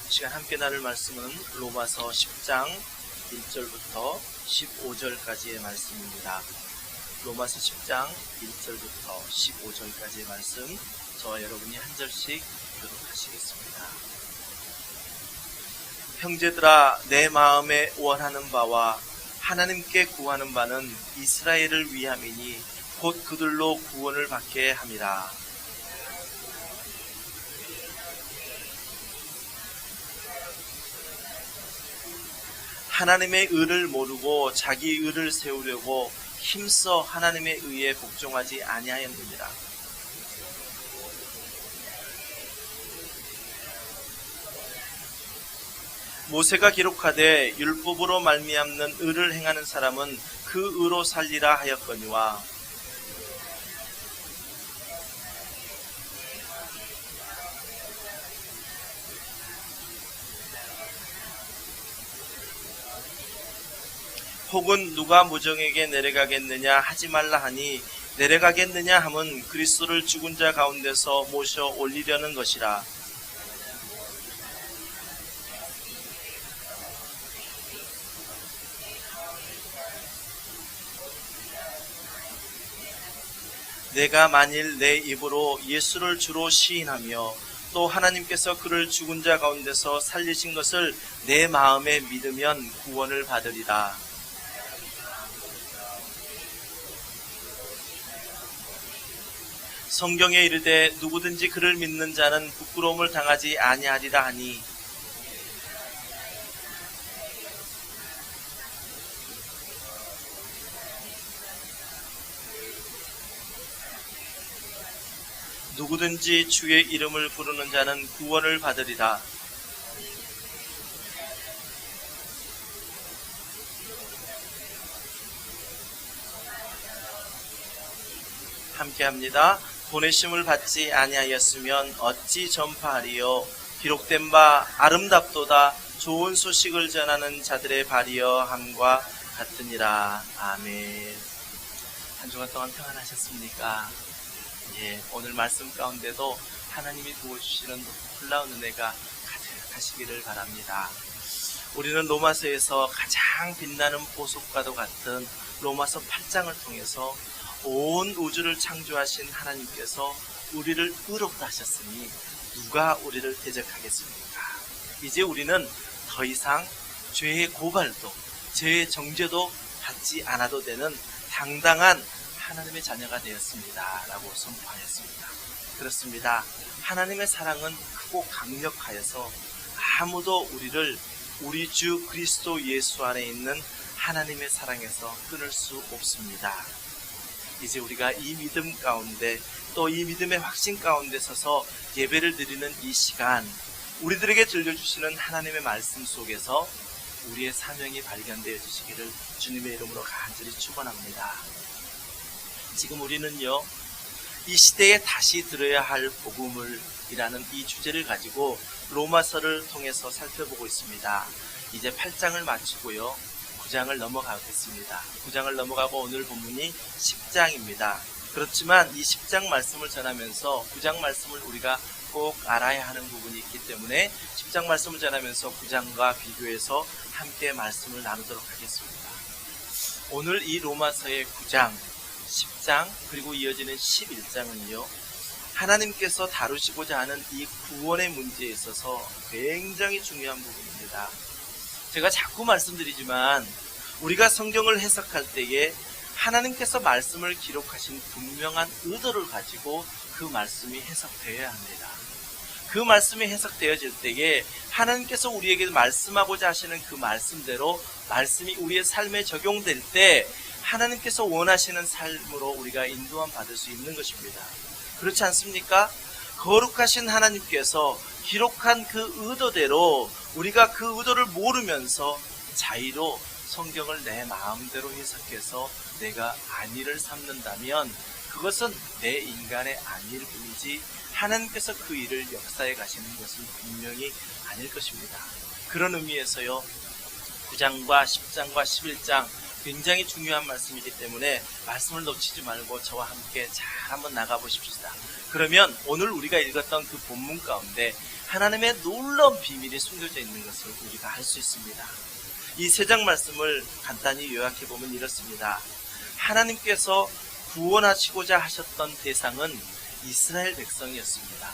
시간 함께 나눌 말씀은 로마서 10장 1절부터 15절까지의 말씀입니다. 로마서 10장 1절부터 15절까지의 말씀, 저와 여러분이 한 절씩 교독하시겠습니다. 형제들아, 내 마음에 원하는 바와 하나님께 구하는 바는 이스라엘을 위함이니 곧 그들로 구원을 받게 함이라. 하나님의 의를 모르고 자기 의를 세우려고 힘써 하나님의 의에 복종하지 아니하였느니라. 모세가 기록하되 율법으로 말미암는 의를 행하는 사람은 그 의로 살리라 하였거니와 혹은 누가 무정에게 내려가겠느냐 하지 말라 하니 내려가겠느냐 함은 그리스도를 죽은 자 가운데서 모셔 올리려는 것이라. 내가 만일 내 입으로 예수를 주로 시인하며 또 하나님께서 그를 죽은 자 가운데서 살리신 것을 내 마음에 믿으면 구원을 받으리라. 성경에 이르되 누구든지 그를 믿는 자는 부끄러움을 당하지 아니하리라 하니 누구든지 주의 이름을 부르는 자는 구원을 받으리라. 함께합니다. 보내심을 받지 아니하였으면 어찌 전파하리요. 기록된 바 아름답도다 좋은 소식을 전하는 자들의 발이여 함과 같으니라. 아멘. 한 주간 동안 평안하셨습니까? 오늘 말씀 가운데도 하나님이 부어주시는 놀라운 은혜가 가득하시기를 바랍니다. 우리는 로마서에서 가장 빛나는 보석과도 같은 로마서 8장을 통해서 온 우주를 창조하신 하나님께서 우리를 의롭다 하셨으니 누가 우리를 대적하겠습니까? 이제 우리는 더 이상 죄의 고발도 죄의 정죄도 받지 않아도 되는 당당한 하나님의 자녀가 되었습니다 라고 선포하였습니다. 그렇습니다. 하나님의 사랑은 크고 강력하여서 아무도 우리를 우리 주 그리스도 예수 안에 있는 하나님의 사랑에서 끊을 수 없습니다. 이제 우리가 이 믿음 가운데 또 이 믿음의 확신 가운데 서서 예배를 드리는 이 시간, 우리들에게 들려주시는 하나님의 말씀 속에서 우리의 사명이 발견되어 주시기를 주님의 이름으로 간절히 축원합니다. 지금 우리는요, 이 시대에 다시 들어야 할 복음을 이라는 이 주제를 가지고 로마서를 통해서 살펴보고 있습니다. 이제 8장을 마치고요, 9장을 넘어가겠습니다. 9장을 넘어가고 오늘 본문이 10장입니다. 그렇지만 이 10장 말씀을 전하면서 9장 말씀을 우리가 꼭 알아야 하는 부분이 있기 때문에 10장 말씀을 전하면서 9장과 비교해서 함께 말씀을 나누도록 하겠습니다. 오늘 이 로마서의 9장, 10장 그리고 이어지는 11장은요, 하나님께서 다루시고자 하는 이 구원의 문제에 있어서 굉장히 중요한 부분입니다. 제가 자꾸 말씀드리지만 우리가 성경을 해석할 때에 하나님께서 말씀을 기록하신 분명한 의도를 가지고 그 말씀이 해석되어야 합니다. 그 말씀이 해석되어질 때에 하나님께서 우리에게 말씀하고자 하시는 그 말씀대로 말씀이 우리의 삶에 적용될 때 하나님께서 원하시는 삶으로 우리가 인도함 받을 수 있는 것입니다. 그렇지 않습니까? 거룩하신 하나님께서 기록한 그 의도대로 우리가 그 의도를 모르면서 자의로 성경을 내 마음대로 해석해서 내가 안위를 삼는다면 그것은 내 인간의 안위일 뿐이지 하나님께서 그 일을 역사해 가시는 것은 분명히 아닐 것입니다. 그런 의미에서요, 9장과 10장과 11장 굉장히 중요한 말씀이기 때문에 말씀을 놓치지 말고 저와 함께 잘 한번 나가보십시다. 그러면 오늘 우리가 읽었던 그 본문 가운데 하나님의 놀라운 비밀이 숨겨져 있는 것을 우리가 알 수 있습니다. 이 세 장 말씀을 간단히 요약해보면 이렇습니다. 하나님께서 구원하시고자 하셨던 대상은 이스라엘 백성이었습니다.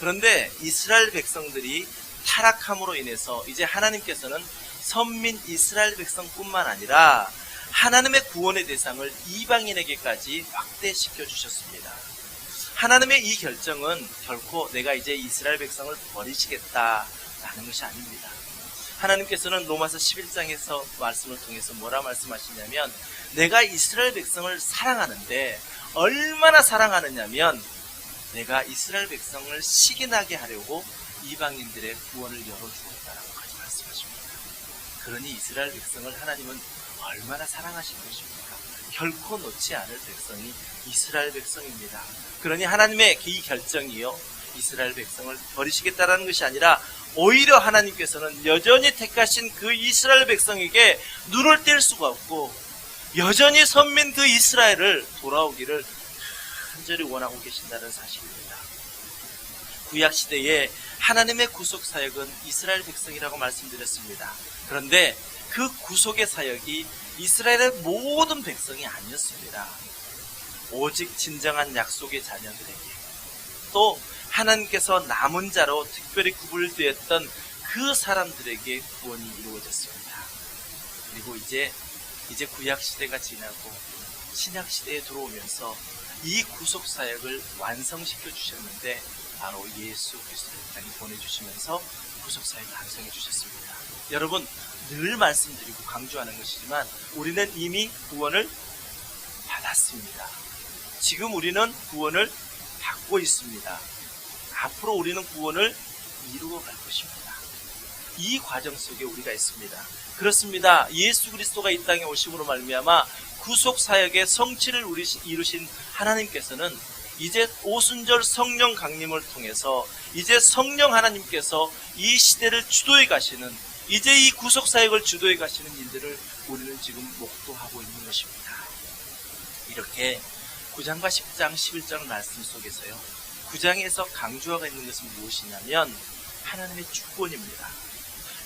그런데 이스라엘 백성들이 타락함으로 인해서 이제 하나님께서는 선민 이스라엘 백성뿐만 아니라 하나님의 구원의 대상을 이방인에게까지 확대시켜 주셨습니다. 하나님의 이 결정은 결코 내가 이제 이스라엘 백성을 버리시겠다라는 것이 아닙니다. 하나님께서는 로마서 11장에서 말씀을 통해서 뭐라 말씀하시냐면 내가 이스라엘 백성을 사랑하는데 얼마나 사랑하느냐면 내가 이스라엘 백성을 시기나게 하려고 이방인들의 구원을 열어주었다라고까지 말씀하십니다. 그러니 이스라엘 백성을 하나님은 얼마나 사랑하신 것입니까? 결코 놓지 않을 백성이 이스라엘 백성입니다. 그러니 하나님의 이 결정이요 이스라엘 백성을 버리시겠다라는 것이 아니라 오히려 하나님께서는 여전히 택하신 그 이스라엘 백성에게 눈을 뗄 수가 없고 여전히 선민 그 이스라엘을 돌아오기를 간절히 원하고 계신다는 사실입니다. 구약시대에 하나님의 구속 사역은 이스라엘 백성이라고 말씀드렸습니다. 그런데 그 구속의 사역이 이스라엘의 모든 백성이 아니었습니다. 오직 진정한 약속의 자녀들에게 또 하나님께서 남은 자로 특별히 구분되었던 그 사람들에게 구원이 이루어졌습니다. 그리고 이제 구약시대가 지나고 신약시대에 들어오면서 이 구속사역을 완성시켜 주셨는데 바로 예수 그리스도를 땅에 보내주시면서 구속사역을 완성해 주셨습니다. 여러분 늘 말씀드리고 강조하는 것이지만 우리는 이미 구원을 받았습니다. 지금 우리는 구원을 받고 있습니다. 앞으로 우리는 구원을 이루어 갈 것입니다. 이 과정 속에 우리가 있습니다. 그렇습니다. 예수 그리스도가 이 땅에 오심으로 말미암아 구속 사역의 성취를 이루신 하나님께서는 이제 오순절 성령 강림을 통해서 이제 성령 하나님께서 이 시대를 주도해 가시는 이제 이 구속 사역을 주도해 가시는 일들을 우리는 지금 목도하고 있는 것입니다. 이렇게 9장과 10장, 11장 말씀 속에서요. 9장에서 강조하고 있는 것은 무엇이냐면 하나님의 주권입니다.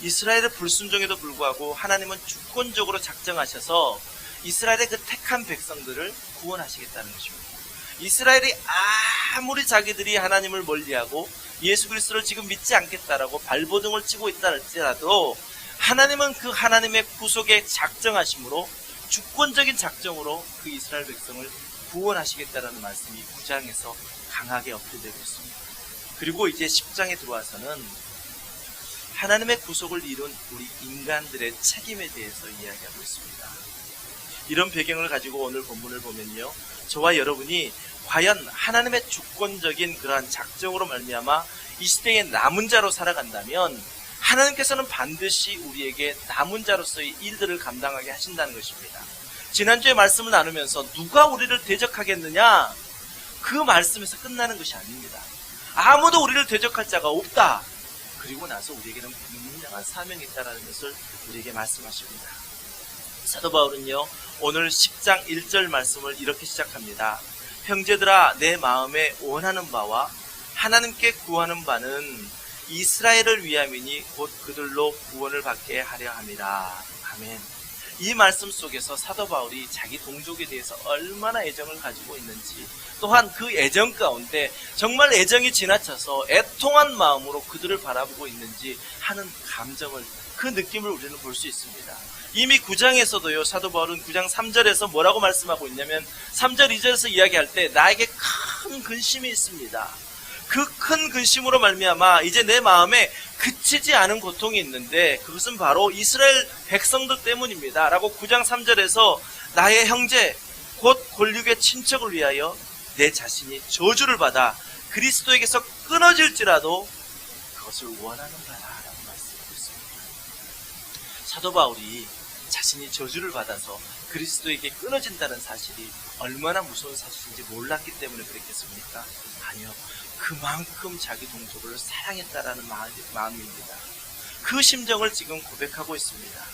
이스라엘의 불순종에도 불구하고 하나님은 주권적으로 작정하셔서 이스라엘의 그 택한 백성들을 구원하시겠다는 것입니다. 이스라엘이 아무리 자기들이 하나님을 멀리하고 예수 그리스도를 지금 믿지 않겠다라고 발버둥을 치고 있다 할지라도 하나님은 그 하나님의 구속에 작정하심으로 주권적인 작정으로 그 이스라엘 백성을 구원하시겠다라는 말씀이 9장에서 강하게 어필되고 있습니다. 그리고 이제 10장에 들어와서는 하나님의 구속을 이룬 우리 인간들의 책임에 대해서 이야기하고 있습니다. 이런 배경을 가지고 오늘 본문을 보면요. 저와 여러분이 과연 하나님의 주권적인 그러한 작정으로 말미암아 이 시대에 남은 자로 살아간다면 하나님께서는 반드시 우리에게 남은 자로서의 일들을 감당하게 하신다는 것입니다. 지난주에 말씀을 나누면서 누가 우리를 대적하겠느냐? 그 말씀에서 끝나는 것이 아닙니다. 아무도 우리를 대적할 자가 없다. 그리고 나서 우리에게는 분명한 사명이 있다는 것을 우리에게 말씀하십니다. 사도 바울은요, 오늘 10장 1절 말씀을 이렇게 시작합니다. 형제들아, 내 마음에 원하는 바와 하나님께 구하는 바는 이스라엘을 위함이니 곧 그들로 구원을 받게 하려 함이라. 아멘. 이 말씀 속에서 사도 바울이 자기 동족에 대해서 얼마나 애정을 가지고 있는지, 또한 그 애정 가운데 정말 애정이 지나쳐서 애통한 마음으로 그들을 바라보고 있는지 하는 감정을, 그 느낌을 우리는 볼 수 있습니다. 이미 9장에서도요, 사도 바울은 9장 3절에서 뭐라고 말씀하고 있냐면 3절 2절에서 이야기할 때 나에게 큰 근심이 있습니다. 그 큰 근심으로 말미암아 이제 내 마음에 그치지 않은 고통이 있는데 그것은 바로 이스라엘 백성들 때문입니다 라고 9장 3절에서 나의 형제 곧 골육의 친척을 위하여 내 자신이 저주를 받아 그리스도에게서 끊어질지라도 그것을 원하는 바라 라고 말씀하고 있습니다. 사도 바울이 자신이 저주를 받아서 그리스도에게 끊어진다는 사실이 얼마나 무서운 사실인지 몰랐기 때문에 그랬겠습니까? 아니요. 그만큼 자기 동족을 사랑했다라는 마음입니다. 그 심정을 지금 고백하고 있습니다.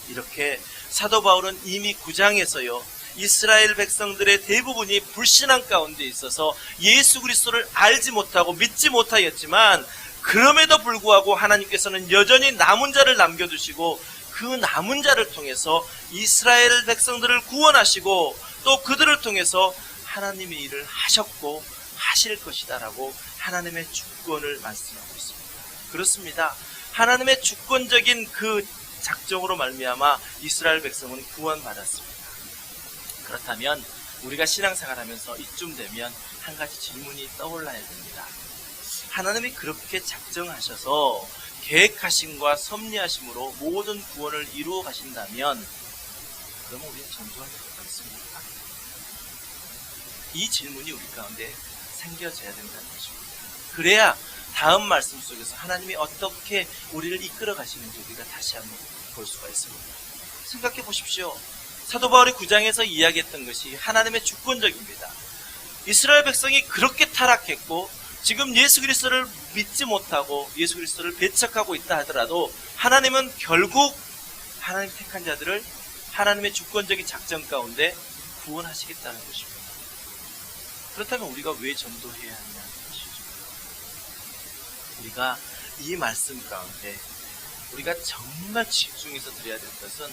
이렇게 사도 바울은 이미 9장에서요, 이스라엘 백성들의 대부분이 불신앙 가운데 있어서 예수 그리스도를 알지 못하고 믿지 못하였지만, 그럼에도 불구하고 하나님께서는 여전히 남은 자를 남겨두시고 그 남은 자를 통해서 이스라엘 백성들을 구원하시고 또 그들을 통해서 하나님의 일을 하셨고 하실 것이다라고 하나님의 주권을 말씀하고 있습니다. 그렇습니다. 하나님의 주권적인 그 작정으로 말미암아 이스라엘 백성은 구원받았습니다. 그렇다면 우리가 신앙생활하면서 이쯤 되면 한 가지 질문이 떠올라야 됩니다. 하나님이 그렇게 작정하셔서 계획하심과 섭리하심으로 모든 구원을 이루어 가신다면 그러면 우리는 전도할 필요가 있습니까? 이 질문이 우리 가운데 생겨져야 된다는 것입니다. 그래야 다음 말씀 속에서 하나님이 어떻게 우리를 이끌어 가시는지 우리가 다시 한번 볼 수가 있습니다. 생각해 보십시오. 사도 바울이 9장에서 이야기했던 것이 하나님의 주권적입니다. 이스라엘 백성이 그렇게 타락했고 지금 예수 그리스도를 믿지 못하고 예수 그리스도를 배척하고 있다 하더라도 하나님은 결국 하나님 택한 자들을 하나님의 주권적인 작전 가운데 구원하시겠다는 것입니다. 그렇다면 우리가 왜 전도해야 하냐는 것이죠. 우리가 이 말씀 가운데 우리가 정말 집중해서 드려야 될 것은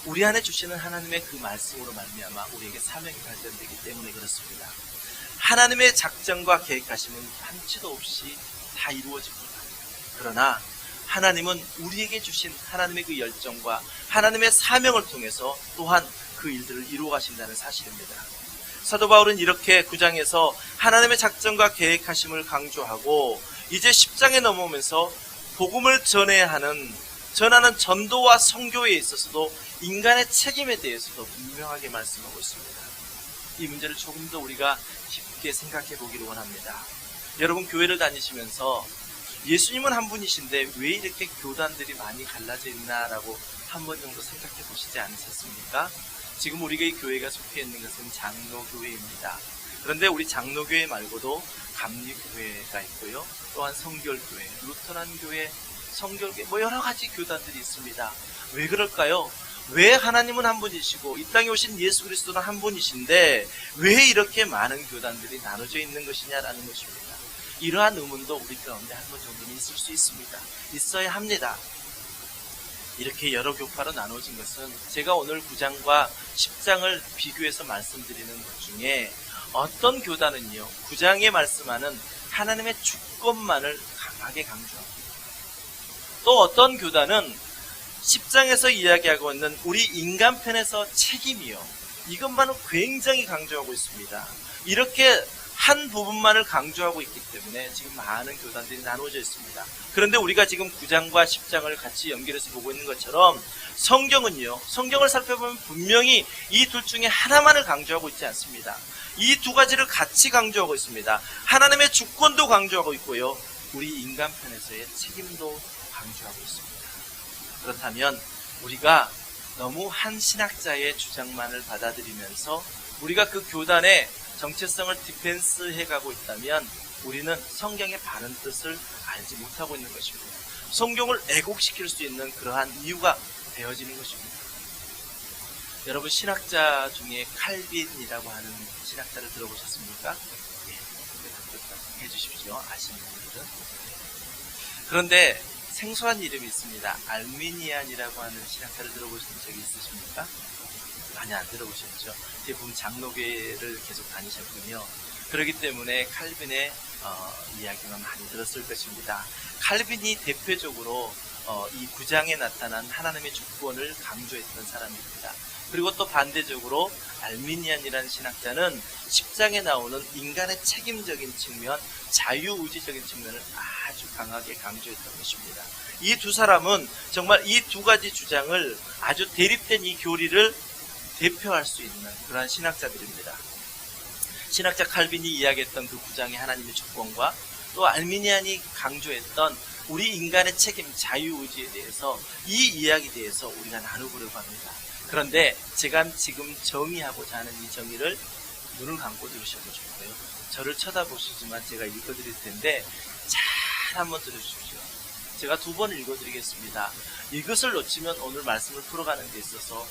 우리 안에 주시는 하나님의 그 말씀으로 말미암아 우리에게 사명이 발전되기 때문에 그렇습니다. 하나님의 작정과 계획하심은 한치도 없이 다 이루어집니다. 그러나 하나님은 우리에게 주신 하나님의 그 열정과 하나님의 사명을 통해서 또한 그 일들을 이루어 가신다는 사실입니다. 사도 바울은 이렇게 9장에서 하나님의 작정과 계획하심을 강조하고 이제 10장에 넘어오면서 복음을 전하는 전도와 선교에 있어서도 인간의 책임에 대해서도 분명하게 말씀하고 있습니다. 이 문제를 조금 더 우리가 깊게 생각해 보기를 원합니다. 여러분 교회를 다니시면서 예수님은 한 분이신데 왜 이렇게 교단들이 많이 갈라져 있나라고 한 번 정도 생각해 보시지 않으셨습니까? 지금 우리가 교회가 속해 있는 것은 장로교회입니다. 그런데 우리 장로교회 말고도 감리교회가 있고요. 또한 성결교회, 루터란 교회, 성결교회 여러 가지 교단들이 있습니다. 왜 그럴까요? 왜 하나님은 한 분이시고 이 땅에 오신 예수 그리스도는 한 분이신데 왜 이렇게 많은 교단들이 나눠져 있는 것이냐라는 것입니다. 이러한 의문도 우리 가운데 한 번 정도는 있을 수 있습니다. 있어야 합니다. 이렇게 여러 교파로 나눠진 것은 제가 오늘 9장과 10장을 비교해서 말씀드리는 것 중에 어떤 교단은요 9장에 말씀하는 하나님의 주권만을 강하게 강조합니다. 또 어떤 교단은 10장에서 이야기하고 있는 우리 인간편에서 책임이요 이것만은 굉장히 강조하고 있습니다. 이렇게 한 부분만을 강조하고 있기 때문에 지금 많은 교단들이 나누어져 있습니다. 그런데 우리가 지금 9장과 10장을 같이 연결해서 보고 있는 것처럼 성경을 살펴보면 분명히 이 둘 중에 하나만을 강조하고 있지 않습니다. 이 두 가지를 같이 강조하고 있습니다. 하나님의 주권도 강조하고 있고요. 우리 인간편에서의 책임도 강조하고 있습니다. 그렇다면 우리가 너무 한 신학자의 주장만을 받아들이면서 우리가 그 교단의 정체성을 디펜스해 가고 있다면 우리는 성경의 바른 뜻을 알지 못하고 있는 것입니다. 성경을 왜곡시킬 수 있는 그러한 이유가 되어지는 것입니다. 여러분 신학자 중에 칼빈이라고 하는 신학자를 들어보셨습니까? 네, 해주십시오. 아시는 분들은. 그런데 생소한 이름이 있습니다. 알미니안이라고 하는 신학자를 들어보신 적이 있으십니까? 많이 안 들어보셨죠? 대부분 장로교회를 계속 다니셨군요. 그렇기 때문에 칼빈의 이야기만 많이 들었을 것입니다. 칼빈이 대표적으로 이 9장에 나타난 하나님의 주권을 강조했던 사람입니다. 그리고 또 반대적으로 알미니안이라는 신학자는 10장에 나오는 인간의 책임적인 측면, 자유의지적인 측면을 아주 강하게 강조했던 것입니다. 이 두 사람은 정말 이 두 가지 주장을 아주 대립된 이 교리를 대표할 수 있는 그러한 신학자들입니다. 신학자 칼빈이 이야기했던 그 9장의 하나님의 주권과 또 알미니안이 강조했던 우리 인간의 책임, 자유의지에 대해서 이 이야기에 대해서 우리가 나누려고 합니다. 그런데 제가 지금 정의하고자 하는 이 정의를 눈을 감고 들으셔도 좋고요. 저를 쳐다보시지만 제가 읽어드릴 텐데 잘 한번 들어주십시오. 제가 2번 읽어드리겠습니다. 이것을 놓치면 오늘 말씀을 풀어가는 데 있어서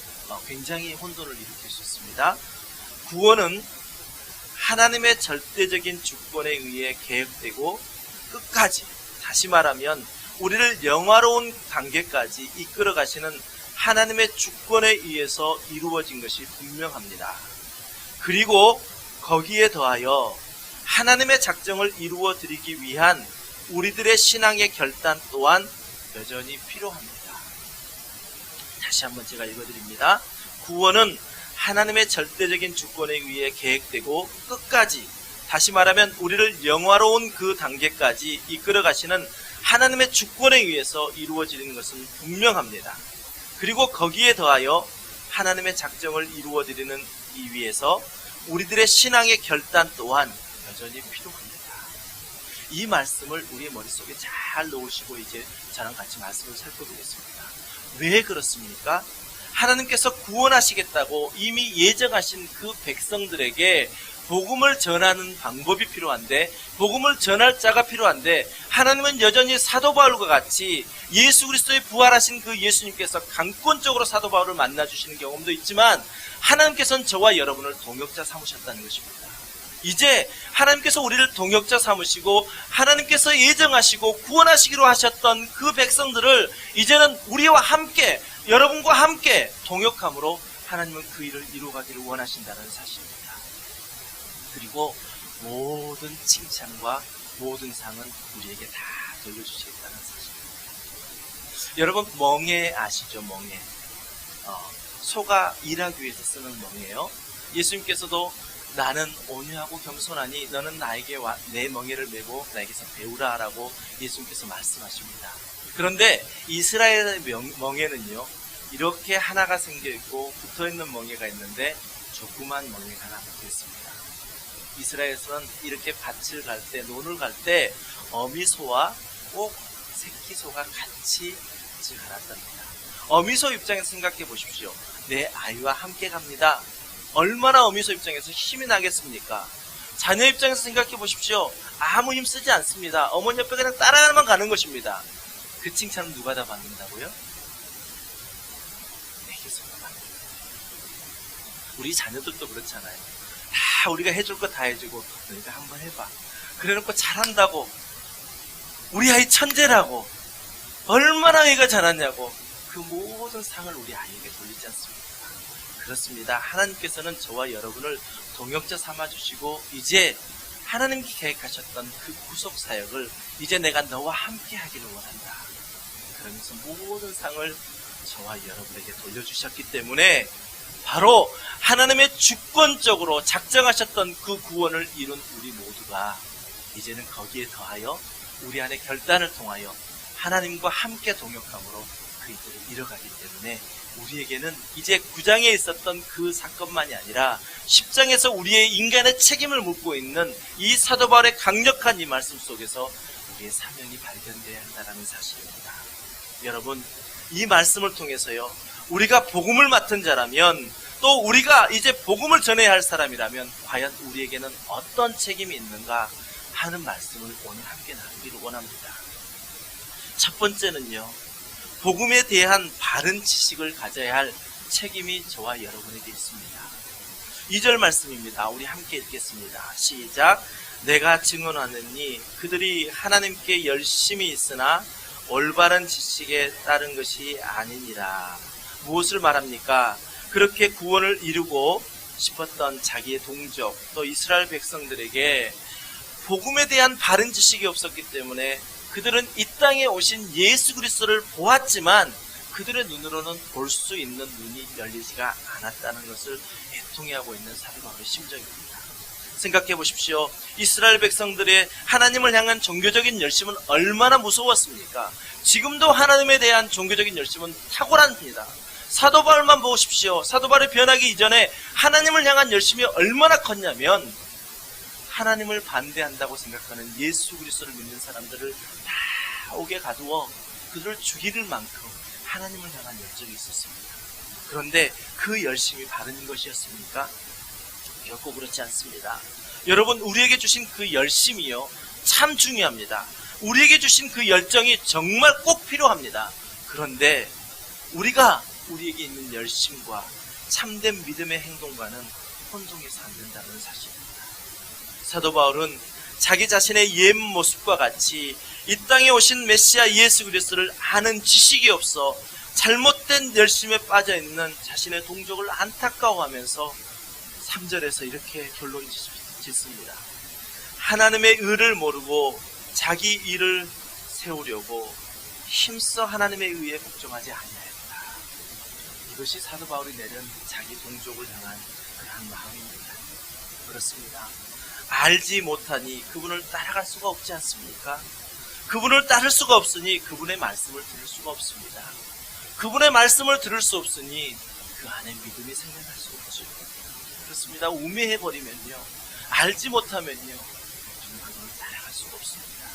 굉장히 혼돈을 일으킬 수 있습니다. 구원은 하나님의 절대적인 주권에 의해 계획되고 끝까지, 다시 말하면 우리를 영화로운 단계까지 이끌어 가시는 하나님의 주권에 의해서 이루어진 것이 분명합니다. 그리고 거기에 더하여 하나님의 작정을 이루어 드리기 위한 우리들의 신앙의 결단 또한 여전히 필요합니다. 다시 한번 제가 읽어드립니다. 구원은 하나님의 절대적인 주권에 의해 계획되고 끝까지, 다시 말하면 우리를 영화로운 그 단계까지 이끌어 가시는 하나님의 주권에 의해서 이루어지는 것은 분명합니다. 그리고 거기에 더하여 하나님의 작정을 이루어 드리는 이 위해서 우리들의 신앙의 결단 또한 여전히 필요합니다. 이 말씀을 우리의 머릿속에 잘 넣으시고 이제 저랑 같이 말씀을 살펴보겠습니다. 왜 그렇습니까? 하나님께서 구원하시겠다고 이미 예정하신 그 백성들에게 복음을 전하는 방법이 필요한데, 복음을 전할 자가 필요한데, 하나님은 여전히 사도 바울과 같이 예수 그리스도의 부활하신 그 예수님께서 강권적으로 사도 바울을 만나주시는 경험도 있지만, 하나님께서는 저와 여러분을 동역자 삼으셨다는 것입니다. 이제 하나님께서 우리를 동역자 삼으시고 하나님께서 예정하시고 구원하시기로 하셨던 그 백성들을 이제는 우리와 함께, 여러분과 함께 동역함으로 하나님은 그 일을 이루어가기를 원하신다는 사실입니다. 그리고 모든 칭찬과 모든 상은 우리에게 다 돌려주시겠다는 사실입니다. 여러분, 멍에 아시죠? 멍에. 소가 일하기 위해서 쓰는 멍에요. 예수님께서도 나는 온유하고 겸손하니 너는 나에게 내 멍에를 메고 나에게서 배우라 라고 예수님께서 말씀하십니다. 그런데 이스라엘의 멍에는요, 이렇게 하나가 생겨있고 붙어있는 멍에가 있는데 조그만 멍에가 하나 붙어있습니다. 이스라엘에서는 이렇게 밭을 갈 때, 논을 갈 때 어미소와 꼭 새끼소가 같이 밭을 갈았답니다. 어미소 입장에서 생각해 보십시오. 내 아이와 함께 갑니다. 얼마나 어미소 입장에서 힘이 나겠습니까? 자녀 입장에서 생각해 보십시오. 아무 힘 쓰지 않습니다. 어머니 옆에 그냥 따라만 가는 것입니다. 그 칭찬은 누가 다 받는다고요? 내게서만 받는다. 우리 자녀들도 그렇잖아요. 다 우리가 해줄 거 다 해주고 너희가 한번 해봐. 그래놓고 잘한다고, 우리 아이 천재라고, 얼마나 애가 잘하냐고 그 모든 상을 우리 아이에게 돌리지 않습니까? 그렇습니다. 하나님께서는 저와 여러분을 동역자 삼아주시고 이제 하나님께 계획하셨던 그 구속 사역을 이제 내가 너와 함께 하기를 원한다. 그러면서 모든 상을 저와 여러분에게 돌려주셨기 때문에 바로 하나님의 주권적으로 작정하셨던 그 구원을 이룬 우리 모두가 이제는 거기에 더하여 우리 안에 결단을 통하여 하나님과 함께 동역함으로 그 일들을 이뤄가기 때문에 우리에게는 이제 9장에 있었던 그 사건만이 아니라 10장에서 우리의 인간의 책임을 묻고 있는 이 사도 바울의 강력한 이 말씀 속에서 우리의 사명이 발견되어야 한다는 사실입니다. 여러분, 이 말씀을 통해서요, 우리가 복음을 맡은 자라면, 또 우리가 이제 복음을 전해야 할 사람이라면 과연 우리에게는 어떤 책임이 있는가 하는 말씀을 오늘 함께 나누기를 원합니다. 첫 번째는요, 복음에 대한 바른 지식을 가져야 할 책임이 저와 여러분에게 있습니다. 2절 말씀입니다. 우리 함께 읽겠습니다. 시작. 내가 증언하느니 그들이 하나님께 열심히 있으나 올바른 지식에 따른 것이 아니니라. 무엇을 말합니까? 그렇게 구원을 이루고 싶었던 자기의 동족, 또 이스라엘 백성들에게 복음에 대한 바른 지식이 없었기 때문에 그들은 이 땅에 오신 예수 그리스도를 보았지만 그들의 눈으로는 볼 수 있는 눈이 열리지가 않았다는 것을 애통해하고 있는 사도 바울의 심정입니다. 생각해 보십시오. 이스라엘 백성들의 하나님을 향한 종교적인 열심은 얼마나 무서웠습니까? 지금도 하나님에 대한 종교적인 열심은 탁월합니다. 사도 바울만 보십시오. 사도 바울이 변하기 이전에 하나님을 향한 열심이 얼마나 컸냐면 하나님을 반대한다고 생각하는 예수 그리스도를 믿는 사람들을 다 옥에 가두어 그들을 죽이를 만큼 하나님을 향한 열정이 있었습니다. 그런데 그 열심이 바른 것이었습니까? 결코 그렇지 않습니다. 여러분, 우리에게 주신 그 열심이요, 참 중요합니다. 우리에게 주신 그 열정이 정말 꼭 필요합니다. 그런데 우리가 우리에게 있는 열심과 참된 믿음의 행동과는 혼동해서 안 된다는 사실입니다. 사도 바울은 자기 자신의 옛 모습과 같이 이 땅에 오신 메시아 예수 그리스도를 아는 지식이 없어 잘못된 열심에 빠져있는 자신의 동족을 안타까워하면서 3절에서 이렇게 결론 짓습니다. 하나님의 의를 모르고 자기 일을 세우려고 힘써 하나님의 의에 복종하지 아니하였다. 이것이 사도 바울이 내린 자기 동족을 향한 그런 마음입니다. 그렇습니다. 알지 못하니 그분을 따라갈 수가 없지 않습니까? 그분을 따를 수가 없으니 그분의 말씀을 들을 수가 없습니다. 그분의 말씀을 들을 수 없으니 그 안에 믿음이 생겨날 수 없죠. 그렇습니다. 우매해버리면요, 알지 못하면요, 그분을 따라갈 수가 없습니다.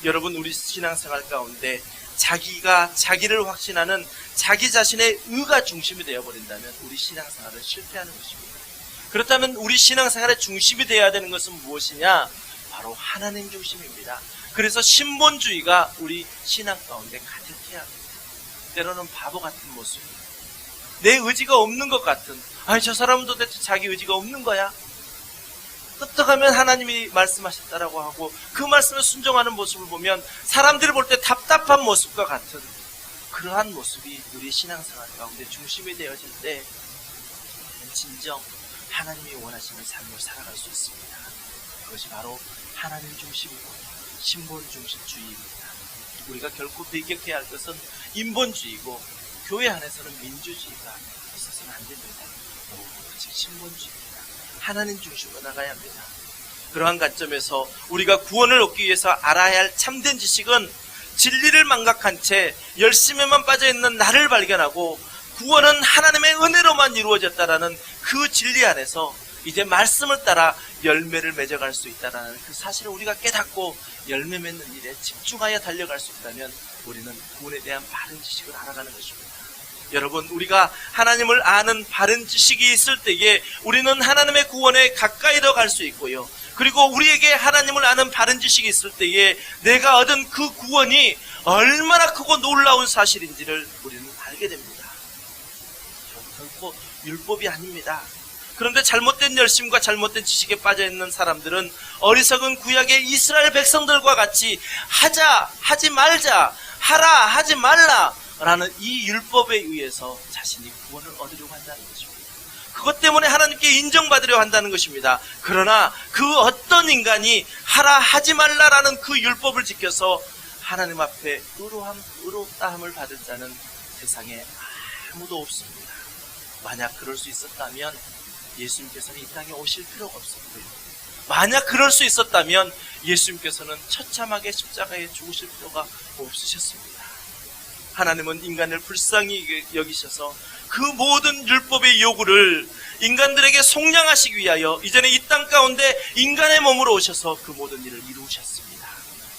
여러분, 우리 신앙생활 가운데 자기가 자기를 확신하는 자기 자신의 의가 중심이 되어버린다면 우리 신앙생활은 실패하는 것입니다. 그렇다면 우리 신앙생활의 중심이 되어야 되는 것은 무엇이냐? 바로 하나님 중심입니다. 그래서 신본주의가 우리 신앙 가운데 가득해야 합니다. 때로는 바보 같은 모습, 내 의지가 없는 것 같은, 아니 저 사람은 도대체 자기 의지가 없는 거야? 끄떡하면 하나님이 말씀하셨다라고 하고 그 말씀에 순종하는 모습을 보면 사람들이 볼 때 답답한 모습과 같은 그러한 모습이 우리 신앙생활 가운데 중심이 되어질 때 진정 하나님이 원하시는 삶을 살아갈 수 있습니다. 그것이 바로 하나님 중심이고 신본 중심주의입니다. 우리가 결코 배격해야 할 것은 인본주의고 교회 안에서는 민주주의가 있어서는 안 됩니다. 오직 신본주의입니다. 하나님 중심으로 나가야 합니다. 그러한 관점에서 우리가 구원을 얻기 위해서 알아야 할 참된 지식은 진리를 망각한 채 열심에만 빠져있는 나를 발견하고 구원은 하나님의 은혜로만 이루어졌다라는 그 진리 안에서 이제 말씀을 따라 열매를 맺어갈 수 있다는 그 사실을 우리가 깨닫고 열매 맺는 일에 집중하여 달려갈 수 있다면 우리는 구원에 대한 바른 지식을 알아가는 것입니다. 여러분, 우리가 하나님을 아는 바른 지식이 있을 때에 우리는 하나님의 구원에 가까이 더 갈 수 있고요. 그리고 우리에게 하나님을 아는 바른 지식이 있을 때에 내가 얻은 그 구원이 얼마나 크고 놀라운 사실인지를 우리는 알게 됩니다. 결코 율법이 아닙니다. 그런데 잘못된 열심과 잘못된 지식에 빠져있는 사람들은 어리석은 구약의 이스라엘 백성들과 같이 하자, 하지 말자, 하라, 하지 말라 라는 이 율법에 의해서 자신이 구원을 얻으려고 한다는 것입니다. 그것 때문에 하나님께 인정받으려 한다는 것입니다. 그러나 그 어떤 인간이 하라, 하지 말라라는 그 율법을 지켜서 하나님 앞에 의롭다함을 받을 자는 세상에 아무도 없습니다. 만약 그럴 수 있었다면 예수님께서는 이 땅에 오실 필요가 없었고요. 만약 그럴 수 있었다면 예수님께서는 처참하게 십자가에 죽으실 필요가 없으셨습니다. 하나님은 인간을 불쌍히 여기셔서 그 모든 율법의 요구를 인간들에게 속량하시기 위하여 이제는 이 땅 가운데 인간의 몸으로 오셔서 그 모든 일을 이루셨습니다.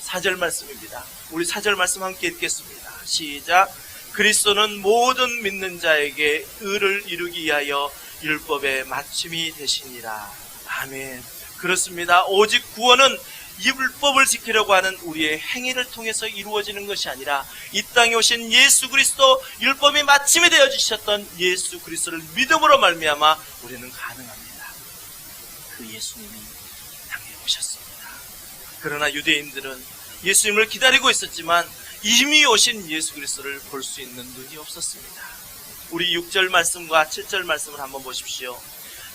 4절 말씀입니다. 우리 4절 말씀 함께 읽겠습니다. 시작. 그리스도는 모든 믿는 자에게 의를 이루기 위하여 율법의 마침이 되시니라. 아멘. 그렇습니다. 오직 구원은 이 율법을 지키려고 하는 우리의 행위를 통해서 이루어지는 것이 아니라 이 땅에 오신 예수 그리스도, 율법이 마침이 되어 주셨던 예수 그리스도를 믿음으로 말미암아 우리는 가능합니다. 그 예수님이 땅에 오셨습니다. 그러나 유대인들은 예수님을 기다리고 있었지만 이미 오신 예수 그리스도를 볼 수 있는 눈이 없었습니다. 우리 6절 말씀과 7절 말씀을 한번 보십시오.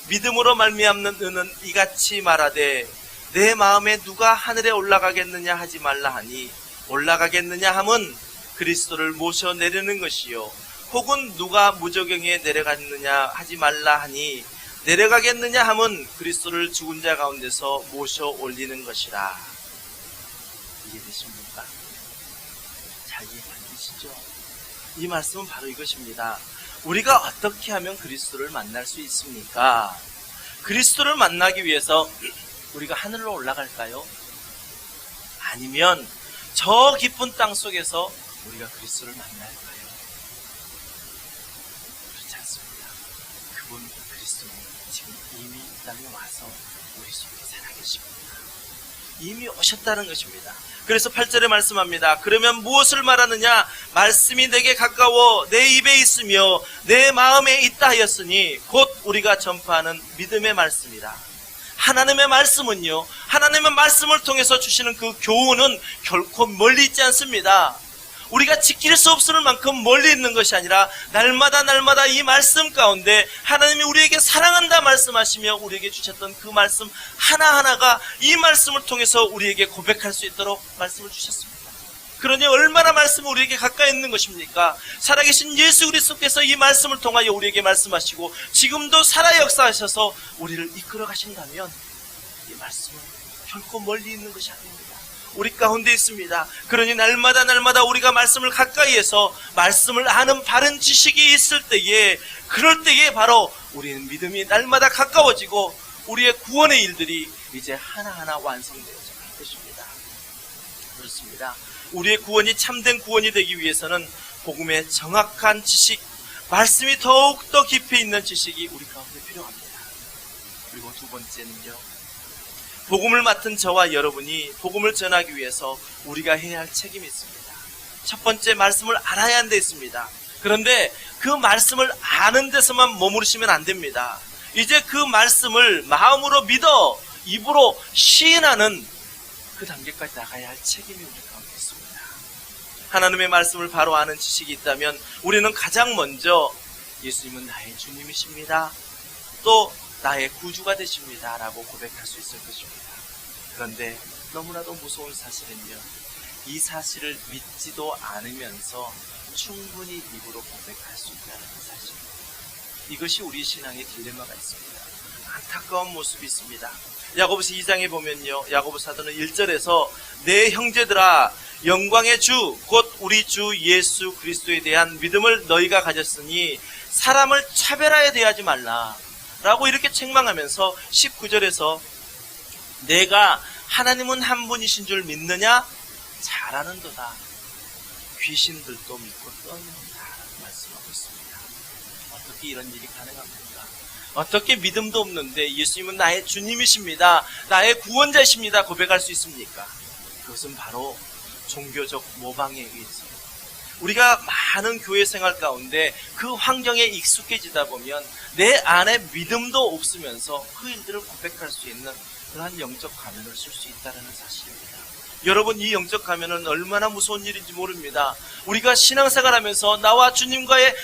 믿음으로 말미암는 의는 이같이 말하되 내 마음에 누가 하늘에 올라가겠느냐 하지 말라 하니 올라가겠느냐 함은 그리스도를 모셔 내리는 것이요 혹은 누가 무저경에 내려갔느냐 하지 말라 하니 내려가겠느냐 함은 그리스도를 죽은 자 가운데서 모셔 올리는 것이라. 이해되십니까? 잘 이해되시죠? 이 말씀은 바로 이것입니다. 우리가 어떻게 하면 그리스도를 만날 수 있습니까? 그리스도를 만나기 위해서 우리가 하늘로 올라갈까요? 아니면 저 깊은 땅 속에서 우리가 그리스도를 만날까요? 그렇지 않습니다. 그분 그리스도는 지금 이미 이 땅에 와서 우리 속에 살아계십니다. 이미 오셨다는 것입니다. 그래서 8절에 말씀합니다. 그러면 무엇을 말하느냐? 말씀이 내게 가까워 내 입에 있으며 내 마음에 있다 하였으니 곧 우리가 전파하는 믿음의 말씀이라. 하나님의 말씀은요, 하나님의 말씀을 통해서 주시는 그 교훈은 결코 멀리 있지 않습니다. 우리가 지킬 수 없을 만큼 멀리 있는 것이 아니라 날마다 이 말씀 가운데 하나님이 우리에게 사랑한다 말씀하시며 우리에게 주셨던 그 말씀 하나하나가 이 말씀을 통해서 우리에게 고백할 수 있도록 말씀을 주셨습니다. 그러니 얼마나 말씀이 우리에게 가까이 있는 것입니까? 살아계신 예수 그리스도께서 이 말씀을 통하여 우리에게 말씀하시고 지금도 살아 역사하셔서 우리를 이끌어 가신다면 이 말씀은 결코 멀리 있는 것이 아닙니다. 우리 가운데 있습니다. 그러니 날마다 우리가 말씀을 가까이에서 말씀을 아는 바른 지식이 있을 때에, 그럴 때에 바로 우리는 믿음이 날마다 가까워지고 우리의 구원의 일들이 이제 하나하나 완성되어져 갈 것입니다. 그렇습니다. 우리의 구원이 참된 구원이 되기 위해서는 복음의 정확한 지식, 말씀이 더욱더 깊이 있는 지식이 우리 가운데 필요합니다. 그리고 두 번째는요, 복음을 맡은 저와 여러분이 복음을 전하기 위해서 우리가 해야 할 책임이 있습니다. 첫 번째, 말씀을 알아야 하는 데 있습니다. 그런데 그 말씀을 아는 데서만 머무르시면 안 됩니다. 이제 그 말씀을 마음으로 믿어 입으로 시인하는 그 단계까지 나가야 할 책임이 우리 가운데 있습니다. 하나님의 말씀을 바로 아는 지식이 있다면 우리는 가장 먼저 예수님은 나의 주님이십니다, 또 나의 구주가 되십니다 라고 고백할 수 있을 것입니다. 그런데 너무나도 무서운 사실은요, 이 사실을 믿지도 않으면서 충분히 입으로 고백할 수 있다는 사실입니다. 이것이 우리 신앙의 딜레마가 있습니다. 안타까운 모습이 있습니다. 야고보서 2장에 보면요, 야고보 사도는 1절에서 내 형제들아, 영광의 주 곧 우리 주 예수 그리스도에 대한 믿음을 너희가 가졌으니 사람을 차별하여 대하지 말라 라고 이렇게 책망하면서 19절에서 내가 하나님은 한 분이신 줄 믿느냐? 잘하는도다. 귀신들도 믿고 떠는다 라고 말씀하고 있습니다. 어떻게 이런 일이 가능합니까? 어떻게 믿음도 없는데 예수님은 나의 주님이십니다, 나의 구원자이십니다 고백할 수 있습니까? 그것은 바로 종교적 모방에 의해서, 우리가 많은 교회 생활 가운데 그 환경에 익숙해지다 보면 내 안에 믿음도 없으면서 그 일들을 고백할 수 있는 그러한 영적 가면을 쓸 수 있다는 사실입니다. 여러분, 이 영적 가면은 얼마나 무서운 일인지 모릅니다. 우리가 신앙생활하면서 나와 주님과의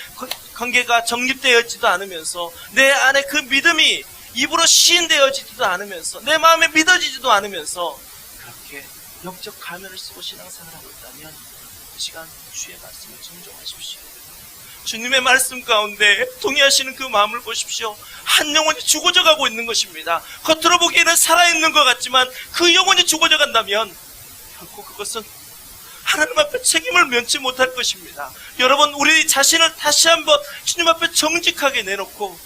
관계가 정립되어지도 않으면서 내 안에 그 믿음이 입으로 시인되어지지도 않으면서 내 마음에 믿어지지도 않으면서 그렇게 영적 가면을 쓰고 신앙생활하고 있다면 이 시간 주의 말씀을 청종하십시오. 주님의 말씀 가운데 동의하시는 그 마음을 보십시오. 한 영혼이 죽어져 가고 있는 것입니다. 겉으로 보기에는 살아있는 것 같지만 그 영혼이 죽어져 간다면 결코 그것은 하나님 앞에 책임을 면치 못할 것입니다. 여러분, 우리 자신을 다시 한번 주님 앞에 정직하게 내놓고,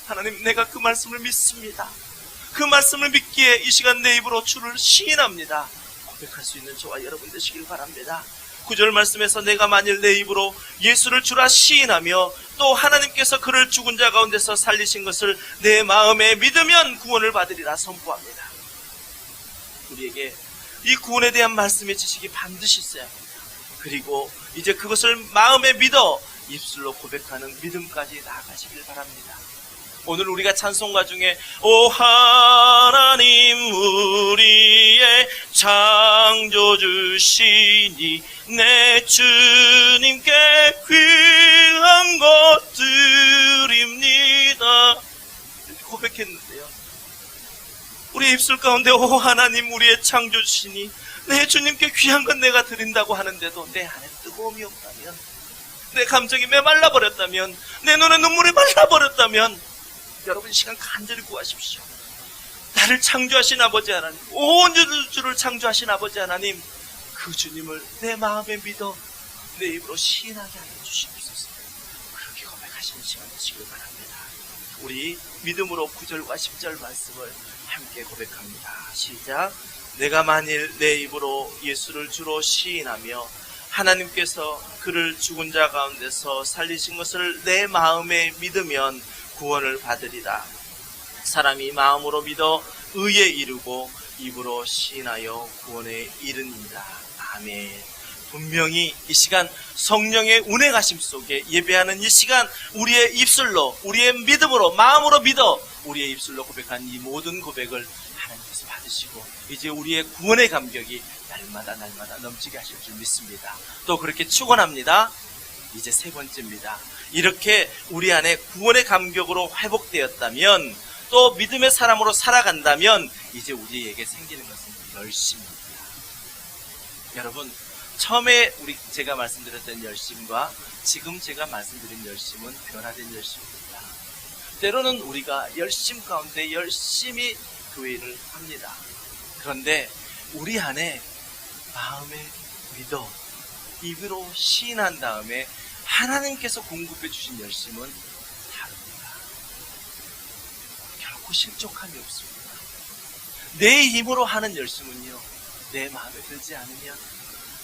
하나님, 내가 그 말씀을 믿습니다, 그 말씀을 믿기에 이 시간 내 입으로 주를 시인합니다 고백할 수 있는 저와 여러분 되시길 바랍니다. 9절 말씀에서 내가 만일 내 입으로 예수를 주라 시인하며 또 하나님께서 그를 죽은 자 가운데서 살리신 것을 내 마음에 믿으면 구원을 받으리라 선포합니다. 우리에게 이 구원에 대한 말씀의 지식이 반드시 있어야 합니다. 그리고 이제 그것을 마음에 믿어 입술로 고백하는 믿음까지 나아가시길 바랍니다. 오늘 우리가 찬송가 중에 오 하나님 우리의 창조주시니 내 주님께 귀한 것 드립니다 이렇게 고백했는데요, 우리 입술 가운데 오 하나님 우리의 창조주시니 내 주님께 귀한 것 내가 드린다고 하는데도 내 안에 뜨거움이 없다면, 내 감정이 메말라버렸다면, 내 눈에 눈물이 말라버렸다면, 여러분 이 시간 간절히 구하십시오. 나를 창조하신 아버지 하나님, 온 우주를 창조하신 아버지 하나님, 그 주님을 내 마음에 믿어 내 입으로 시인하게 하여 주시옵소서. 그렇게 고백하시는 시간 되시길 바랍니다. 우리 믿음으로 9절과 10절 말씀을 함께 고백합니다. 시작. 내가 만일 내 입으로 예수를 주로 시인하며 하나님께서 그를 죽은 자 가운데서 살리신 것을 내 마음에 믿으면 구원을 받으리라. 사람이 마음으로 믿어 의에 이르고 입으로 시인하여 구원에 이르니라. 아멘. 분명히 이 시간 성령의 운행하심 속에 예배하는 이 시간 우리의 입술로, 우리의 믿음으로, 마음으로 믿어 우리의 입술로 고백한 이 모든 고백을 하나님께서 받으시고 이제 우리의 구원의 감격이 날마다 넘치게 하실 줄 믿습니다. 또 그렇게 축원합니다. 이제 세 번째입니다. 이렇게 우리 안에 구원의 감격으로 회복되었다면, 또 믿음의 사람으로 살아간다면 이제 우리에게 생기는 것은 열심입니다. 여러분, 처음에 제가 말씀드렸던 열심과 지금 제가 말씀드린 열심은 변화된 열심입니다. 때로는 우리가 열심 가운데 열심히 교회를 합니다. 그런데 우리 안에 마음에 믿어 입으로 시인한 다음에 하나님께서 공급해 주신 열심은 다릅니다. 결코 실족함이 없습니다. 내 힘으로 하는 열심은요, 내 마음에 들지 않으면,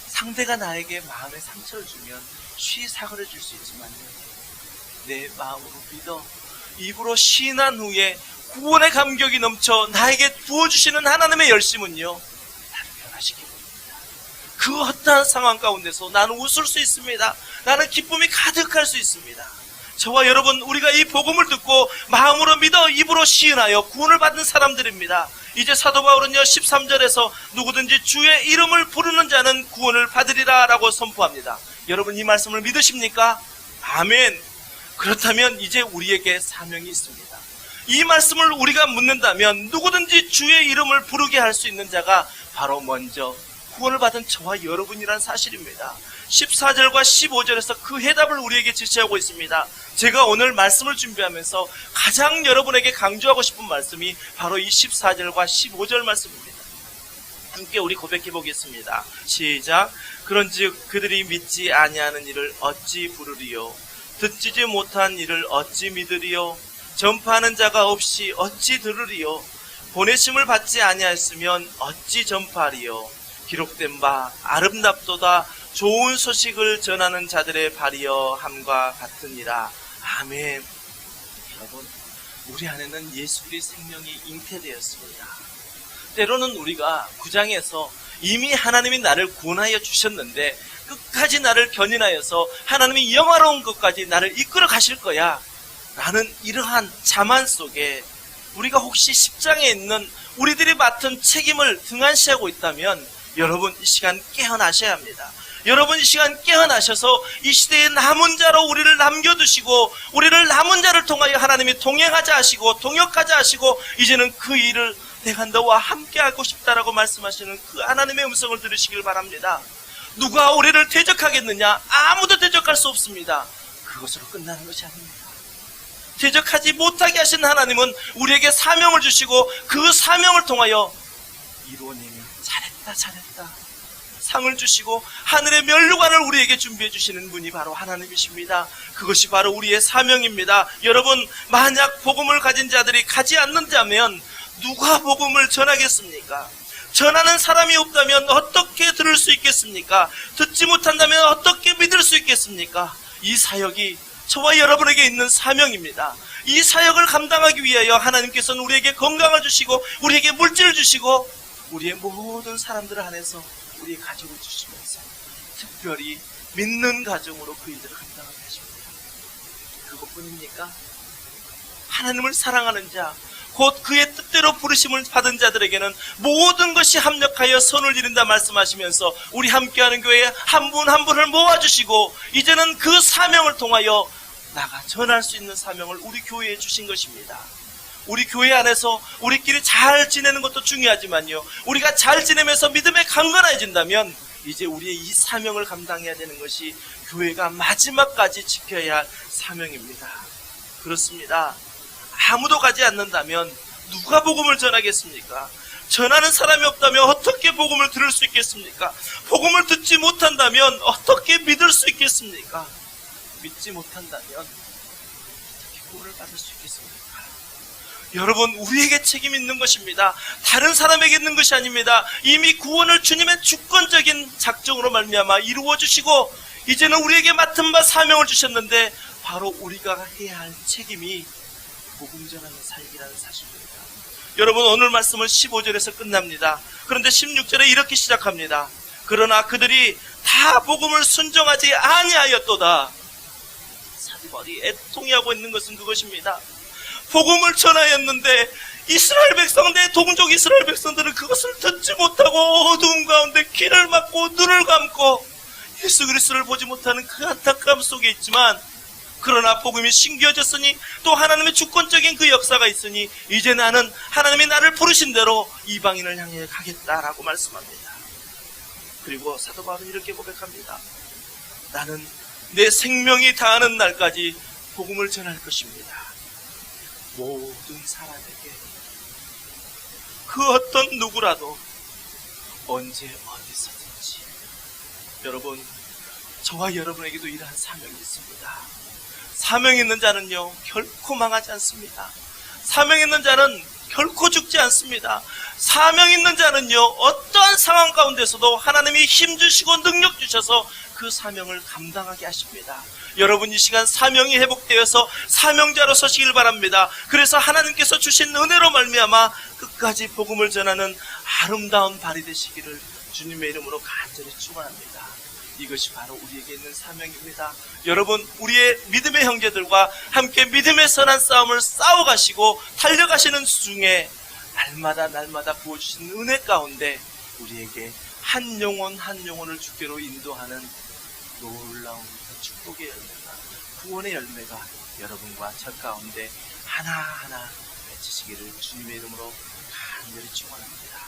상대가 나에게 마음에 상처를 주면 쉬 사과를 줄 수 있지만요, 내 마음으로 믿어 입으로 시인한 후에 구원의 감격이 넘쳐 나에게 부어주시는 하나님의 열심은요, 나를 변화시키고 있습니다. 그 어떠한 상황 가운데서 나는 웃을 수 있습니다. 나는 기쁨이 가득할 수 있습니다. 저와 여러분, 우리가 이 복음을 듣고 마음으로 믿어 입으로 시인하여 구원을 받는 사람들입니다. 이제 사도 바울은요 13절에서 누구든지 주의 이름을 부르는 자는 구원을 받으리라 라고 선포합니다. 여러분, 이 말씀을 믿으십니까? 아멘. 그렇다면 이제 우리에게 사명이 있습니다. 이 말씀을 우리가 묻는다면 누구든지 주의 이름을 부르게 할 수 있는 자가 바로 먼저 구원을 받은 저와 여러분이란 사실입니다. 14절과 15절에서 그 해답을 우리에게 제시하고 있습니다. 제가 오늘 말씀을 준비하면서 가장 여러분에게 강조하고 싶은 말씀이 바로 이 14절과 15절 말씀입니다. 함께 우리 고백해 보겠습니다. 시작. 그런즉 그들이 믿지 아니하는 일을 어찌 부르리요? 듣지 못한 일을 어찌 믿으리요? 전파하는 자가 없이 어찌 들으리요? 보내심을 받지 아니하였으면 어찌 전파하리요? 기록된 바 아름답도다 좋은 소식을 전하는 자들의 발이여 함과 같으니라. 아멘. 여러분, 우리 안에는 예수의 생명이 잉태되었습니다. 때로는 우리가 구장에서 이미 하나님이 나를 구원하여 주셨는데 끝까지 나를 견인하여서 하나님이 영화로운 것까지 나를 이끌어 가실 거야 라는 이러한 자만 속에 우리가 혹시 십장에 있는 우리들이 맡은 책임을 등한시하고 있다면 여러분, 이 시간 깨어나셔야 합니다. 여러분, 이 시간 깨어나셔서 이 시대의 남은 자로 우리를 남겨두시고 우리를 남은 자를 통하여 하나님이 동행하자 하시고 동역하자 하시고 이제는 그 일을 내가 너와 함께하고 싶다라고 말씀하시는 그 하나님의 음성을 들으시길 바랍니다. 누가 우리를 대적하겠느냐? 아무도 대적할 수 없습니다. 그것으로 끝나는 것이 아닙니다. 대적하지 못하게 하신 하나님은 우리에게 사명을 주시고 그 사명을 통하여 이루어내면 잘했다 상을 주시고 하늘의 면류관을 우리에게 준비해 주시는 분이 바로 하나님이십니다. 그것이 바로 우리의 사명입니다. 여러분, 만약 복음을 가진 자들이 가지 않는다면 누가 복음을 전하겠습니까? 전하는 사람이 없다면 어떻게 들을 수 있겠습니까? 듣지 못한다면 어떻게 믿을 수 있겠습니까? 이 사역이 저와 여러분에게 있는 사명입니다. 이 사역을 감당하기 위하여 하나님께서는 우리에게 건강을 주시고 우리에게 물질을 주시고 우리의 모든 사람들을 안에서 우리의 가족을 주시면서 특별히 믿는 가정으로 그 일들을 감당하게 하십니다. 그것뿐입니까? 하나님을 사랑하는 자, 곧 그의 뜻대로 부르심을 받은 자들에게는 모든 것이 합력하여 선을 이룬다 말씀하시면서 우리 함께하는 교회에 한 분 한 분을 모아주시고 이제는 그 사명을 통하여 나가 전할 수 있는 사명을 우리 교회에 주신 것입니다. 우리 교회 안에서 우리끼리 잘 지내는 것도 중요하지만요, 우리가 잘 지내면서 믿음에 강건해진다면 이제 우리의 이 사명을 감당해야 되는 것이 교회가 마지막까지 지켜야 할 사명입니다. 그렇습니다. 아무도 가지 않는다면 누가 복음을 전하겠습니까? 전하는 사람이 없다면 어떻게 복음을 들을 수 있겠습니까? 복음을 듣지 못한다면 어떻게 믿을 수 있겠습니까? 믿지 못한다면 어떻게 구원을 받을 수 있겠습니까? 여러분, 우리에게 책임이 있는 것입니다. 다른 사람에게 있는 것이 아닙니다. 이미 구원을 주님의 주권적인 작정으로 말미암아 이루어 주시고 이제는 우리에게 맡은 바 사명을 주셨는데 바로 우리가 해야 할 책임이 복음 전하는 삶이라는 사실입니다. 여러분, 오늘 말씀은 15절에서 끝납니다. 그런데 16절에 이렇게 시작합니다. 그러나 그들이 다 복음을 순종하지 아니하였도다. 사도바울이 애통해하고 있는 것은 그것입니다. 복음을 전하였는데 이스라엘 백성, 내 동족 이스라엘 백성들은 그것을 듣지 못하고 어두운 가운데 귀를 막고 눈을 감고 예수 그리스도를 보지 못하는 그 안타까움 속에 있지만, 그러나 복음이 신겨졌으니 또 하나님의 주권적인 그 역사가 있으니 이제 나는 하나님이 나를 부르신 대로 이방인을 향해 가겠다라고 말씀합니다. 그리고 사도 바울은 이렇게 고백합니다. 나는 내 생명이 다하는 날까지 복음을 전할 것입니다. 모든 사람에게, 그 어떤 누구라도 언제 어디서든지. 여러분, 저와 여러분에게도 이러한 사명이 있습니다. 사명 있는 자는요 결코 망하지 않습니다. 사명 있는 자는 결코 죽지 않습니다. 사명 있는 자는요 어떠한 상황 가운데서도 하나님이 힘주시고 능력 주셔서 그 사명을 감당하게 하십니다. 여러분, 이 시간 사명이 회복되어서 사명자로 서시길 바랍니다. 그래서 하나님께서 주신 은혜로 말미암아 끝까지 복음을 전하는 아름다운 발이 되시기를 주님의 이름으로 간절히 축원합니다. 이것이 바로 우리에게 있는 사명입니다. 여러분, 우리의 믿음의 형제들과 함께 믿음의 선한 싸움을 싸워가시고 달려가시는 중에 날마다 부어주신 은혜 가운데 우리에게 한 영혼 한 영혼을 주께로 인도하는 놀라운 축복의 열매가, 구원의 열매가 여러분과 저 가운데 하나하나 맺히시기를 주님의 이름으로 간절히 축원합니다.